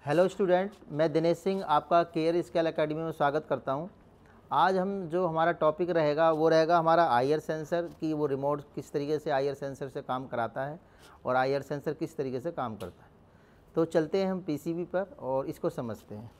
Hello student, मैं दिनेश सिंह आपका care scale academy में स्वागत करता हूं। आज हम जो हमारा टॉपिक रहेगा वो रहेगा हमारा आईआर सेंसर की वो रिमोट किस तरीके से आईआर सेंसर से काम कराता है और आईआर सेंसर किस तरीके से काम करता है। तो चलते हैं हम पीसीबी पर और इसको समझते हैं।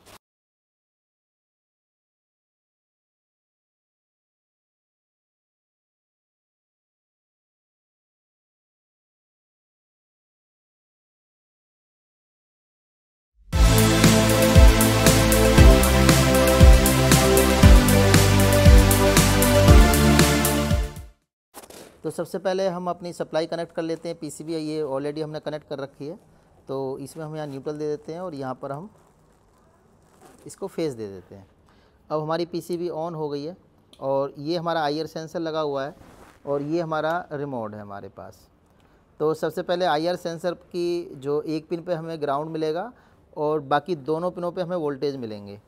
तो सबसे पहले हम अपनी सप्लाई कनेक्ट कर लेते हैं। पीसीबी ये ऑलरेडी हमने कनेक्ट कर रखी है, तो इसमें हम यहाँ न्यूट्रल दे देते हैं और यहाँ पर हम इसको फेस दे देते हैं। अब हमारी पीसीबी ऑन हो गई है और ये हमारा आईआर सेंसर लगा हुआ है और ये हमारा रिमोट है हमारे पास। तो सबसे पहले आईआर सेंसर की जो एक पिन पे हमें ग्राउंड मिलेगा और बाकी दोनों पिनों पे हमें वोल्टेज मिलेंगे।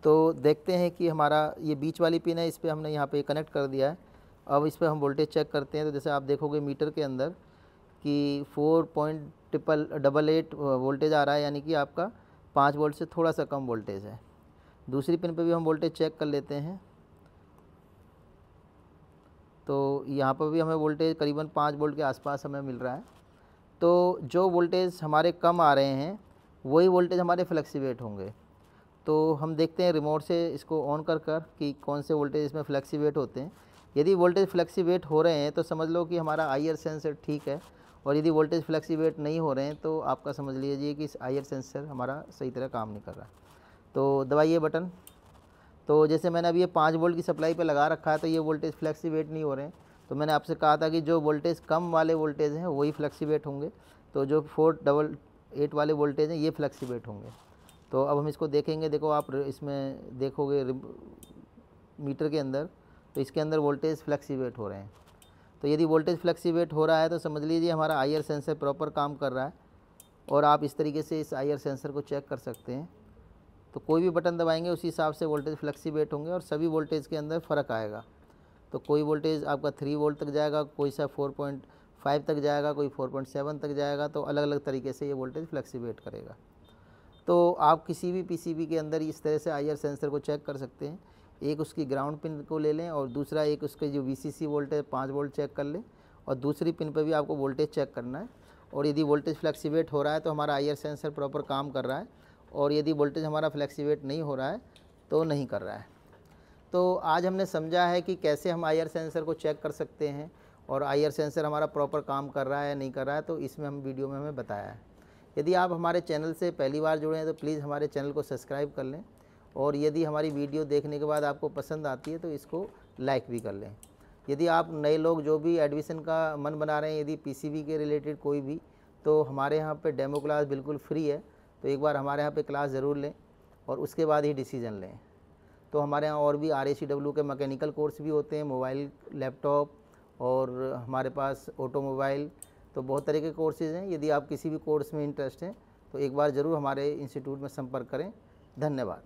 तो देखते हैं कि हमारा ये बीच वाली पिन है, इस पर हमने यहाँ पे कनेक्ट कर दिया है। अब इस पर हम वोल्टेज चेक करते हैं। तो जैसे आप देखोगे मीटर के अंदर कि 4.888 वोल्टेज आ रहा है, यानी कि आपका 5 वोल्ट से थोड़ा सा कम वोल्टेज है। दूसरी पिन पे भी हम वोल्टेज चेक कर लेते हैं। तो यहाँ पर भी हमें वोल्टेज करीबन 5 वोल्ट के आसपास हमें मिल रहा है। तो जो वोल्टेज हमारे कम आ रहे हैं वही वोल्टेज हमारे फ्लैक्सीवेट होंगे। तो हम देखते हैं रिमोट से इसको ऑन कर कि कौन से वोल्टेज इसमें फ्लैक्सीवेट होते हैं। यदि वोल्टेज फ्लैक्सीवेट हो रहे हैं तो समझ लो कि हमारा आईआर सेंसर ठीक है, और यदि वोल्टेज फ्लैक्सीवेट नहीं हो रहे हैं तो आपका समझ लीजिए कि इस आईआर सेंसर हमारा सही तरह काम नहीं कर रहा। तो दबाइए बटन। तो जैसे मैंने अभी ये 5 वोल्ट की सप्लाई पे लगा रखा है तो ये वोल्टेज फ्लैक्सीवेट नहीं हो रहे हैं। तो मैंने आपसे कहा था कि जो वोल्टेज कम वाले वोल्टेज हैं वही फ्लैक्सीवेट होंगे, तो जो 488 वाले वोल्टेज हैं ये फ्लैक्सीवेट होंगे। तो अब हम इसको देखेंगे। देखो आप इसमें देखोगे मीटर के अंदर, तो इसके अंदर वोल्टेज फ्लैक्सीवेट हो रहे हैं। तो यदि वोल्टेज फ्लैक्सीवेट हो रहा है तो समझ लीजिए हमारा आईआर सेंसर प्रॉपर काम कर रहा है। और आप इस तरीके से इस आईआर सेंसर को चेक कर सकते हैं। तो कोई भी बटन दबाएंगे उसी हिसाब से वोल्टेज फ्लैक्सीवेट होंगे और सभी वोल्टेज के अंदर फ़र्क आएगा। तो कोई वोल्टेज आपका 3 वोल्ट तक जाएगा, कोई सा 4.5 तक जाएगा, कोई 4.7 तक जाएगा। तो अलग अलग तरीके से ये वोल्टेज फ्लैक्सीवेट करेगा। तो आप किसी भी पीसीबी के अंदर इस तरह से आईआर सेंसर को चेक कर सकते हैं। एक उसकी ग्राउंड पिन को ले लें और दूसरा एक उसके जो वीसीसी वोल्टेज 5 वोल्ट चेक कर लें, और दूसरी पिन पर भी आपको वोल्टेज चेक करना है। और यदि वोल्टेज फ्लैक्सीवेट हो रहा है तो हमारा आईआर सेंसर प्रॉपर काम कर रहा है, और यदि वोल्टेज हमारा फ्लैक्सीवेट नहीं हो रहा है तो नहीं कर रहा है। तो आज हमने समझा है कि कैसे हम आईआर सेंसर को चेक कर सकते हैं और आईआर सेंसर हमारा प्रॉपर काम कर रहा है या नहीं कर रहा है, तो इसमें हम वीडियो में हमें बताया है। यदि आप हमारे चैनल से पहली बार जुड़े हैं तो प्लीज़ हमारे चैनल को सब्सक्राइब कर लें, और यदि हमारी वीडियो देखने के बाद आपको पसंद आती है तो इसको लाइक भी कर लें। यदि आप नए लोग जो भी एडमिशन का मन बना रहे हैं, यदि पीसीबी के रिलेटेड कोई भी, तो हमारे यहाँ पे डेमो क्लास बिल्कुल फ्री है। तो एक बार हमारे यहाँ पे क्लास ज़रूर लें और उसके बाद ही डिसीज़न लें। तो हमारे यहाँ और भी RACW के मैकेनिकल कोर्स भी होते हैं, मोबाइल, लैपटॉप, और हमारे पास ऑटोमोबाइल। तो बहुत तरह के कोर्सेज़ हैं। यदि आप किसी भी कोर्स में इंटरेस्ट हैं तो एक बार ज़रूर हमारे इंस्टीट्यूट में संपर्क करें। धन्यवाद।